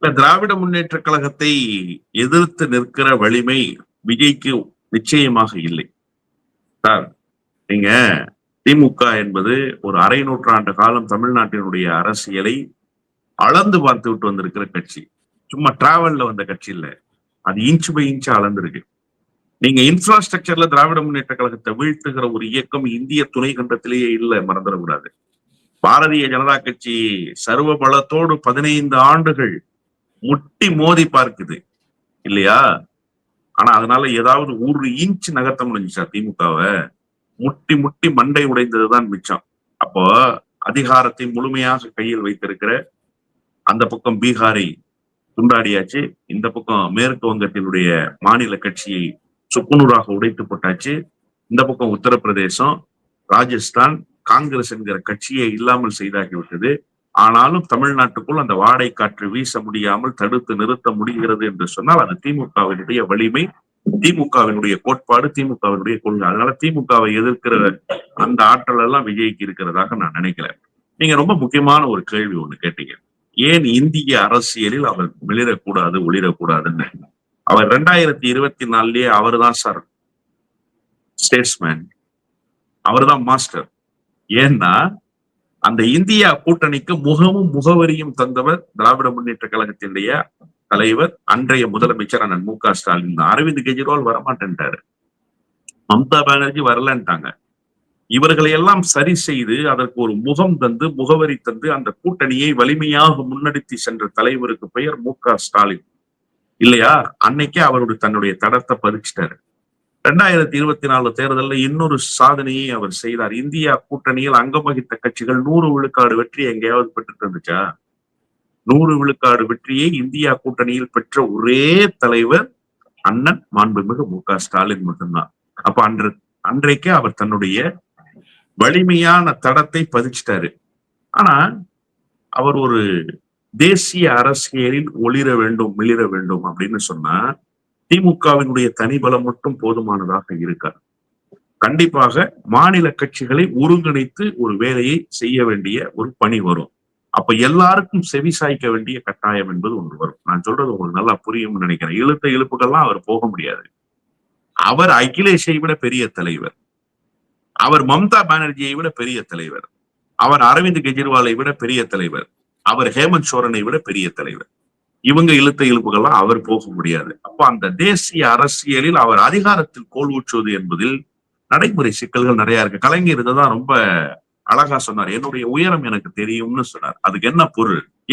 இல்ல திராவிட முன்னேற்ற கழகத்தை எதிர்த்து நிற்கிற வலிமை விஜய்க்கு நிச்சயமாக இல்லை சார். நீங்க திமுக என்பது ஒரு அரை நூற்றாண்டு காலம் தமிழ்நாட்டினுடைய அரசியலை அளந்து பார்த்து விட்டு வந்திருக்கிற கட்சி. சும்மா டிராவல்ல வந்த கட்சி இல்ல. அது இன்ச் பை இன்ச் அளந்திருக்கு. நீங்க இன்ஃப்ராஸ்ட்ரக்சர்ல திராவிட முன்னேற்ற கழகத்தை வீழ்த்துகிற ஒரு இயக்கம் இந்திய துணை கண்டத்திலேயே இல்ல, மறந்துடக்கூடாது. பாரதிய ஜனதா கட்சி சர்வ பலத்தோடு 15 ஆண்டுகள் முட்டி மோதி பார்க்குது இல்லையா? ஆனா அதனால ஏதாவது ஒரு இன்ச் நகர்த்த முடிஞ்சுச்சா திமுகவை? முட்டி முட்டி மண்டை உடைந்ததுதான் மிச்சம். அப்போ அதிகாரத்தை முழுமையாக கையில் வைத்திருக்கிற அந்த பக்கம் பீகாரை துண்டாடியாச்சு, இந்த பக்கம் மேற்கு வங்கத்தினுடைய மாநில கட்சியை சுக்குநூறாக உடைத்து போட்டாச்சு, இந்த பக்கம் உத்தரப்பிரதேசம், ராஜஸ்தான் காங்கிரஸ் என்கிற கட்சியை இல்லாமல் செய்தாகிவிட்டது. ஆனாலும் தமிழ்நாட்டுக்குள் அந்த வாடை காற்று வீச முடியாமல் தடுத்து நிறுத்த முடிகிறது என்று சொன்னால் அது திமுகவினுடைய வலிமை, திமுகவினுடைய கோட்பாடு, திமுகவினுடைய கொள்கை. அதனால திமுகவை எதிர்க்கிற அந்த ஆற்றல் எல்லாம் விஜய்க்கு இருக்கிறதாக நான் நினைக்கிறேன். நீங்க ரொம்ப முக்கியமான ஒரு கேள்வி ஒண்ணு கேட்டீங்க. ஏன் இந்திய அரசியலில் அவர் மிளிரக்கூடாது, ஒளிரக்கூடாதுன்னு. அவர் 2024லயே அவர் தான் சார் ஸ்டேட்ஸ்மேன், அவர் தான் மாஸ்டர். ஏன்னா அந்த இந்தியா கூட்டணிக்கு முகமும் முகவரியும் தந்தவர் திராவிட முன்னேற்ற கழகத்தினுடைய தலைவர், அன்றைய முதலமைச்சர் அண்ணன் மு க ஸ்டாலின். அரவிந்த் கெஜ்ரிவால் வரமாட்டேன்ட்டாரு, மம்தா பானர்ஜி வரலன்ட்டாங்க. இவர்களை எல்லாம் சரி செய்து அதற்கு ஒரு முகம் தந்து முகவரி தந்து அந்த கூட்டணியை வலிமையாக முன்னெடுத்து சென்ற தலைவருக்கு பெயர் மு க ஸ்டாலின் இல்லையா? அன்னைக்கே அவருடைய தன்னுடைய தடத்தை பதிச்சிட்டாரு. 2024 தேர்தலில் இன்னொரு சாதனையை அவர் செய்தார். இந்தியா கூட்டணியில் அங்கம் வகித்த கட்சிகள் 100 விழுக்காடு வெற்றி எங்கேயாவது பெற்று இருந்துச்சா? 100 விழுக்காடு வெற்றியை இந்தியா கூட்டணியில் பெற்ற ஒரே தலைவர் அண்ணன் மாண்புமிகு மு க ஸ்டாலின் மட்டும்தான். அப்ப அன்றைக்கே அவர் தன்னுடைய வலிமையான தடத்தை பதிச்சிட்டாரு. ஆனா அவர் ஒரு தேசிய அரசியலில் ஒளிர வேண்டும், மிளிர வேண்டும் அப்படின்னு சொன்னா திமுகவினுடைய தனிபலம் மட்டும் போதுமானதாக இருக்காது. கண்டிப்பாக மாநில கட்சிகளை ஒருங்கிணைத்து ஒரு வேலையை செய்ய வேண்டிய ஒரு பணி வரும். அப்ப எல்லாருக்கும் செவி சாய்க்க வேண்டிய கட்டாயம் என்பது ஒன்று வரும். நான் சொல்றது உங்களுக்கு நல்லா புரியும்னு நினைக்கிறேன். இழுத்த இழுப்புக்கெல்லாம் அவர் போக முடியாது. அவர் அகிலேஷை விட பெரிய தலைவர், அவர் மம்தா பானர்ஜியை விட பெரிய தலைவர், அவர் அரவிந்த் கெஜ்ரிவாலை விட பெரிய தலைவர், அவர் ஹேமந்த் சோரனை விட பெரிய தலைவர். இவங்க இழுத்த இழுப்புகள்லாம் அவர் போக முடியாது. அப்ப அந்த தேசிய அரசியலில் அவர் அதிகாரத்தில் கோல் ஊற்றுவது என்பதில் நடைமுறை சிக்கல்கள் நிறைய இருக்கு. கலைஞர் இதைதான் ரொம்ப அழகா சொன்னார். என்னுடைய உயரம் எனக்கு தெரியும்னு சொன்னார். அதுக்கு என்ன பொருள்?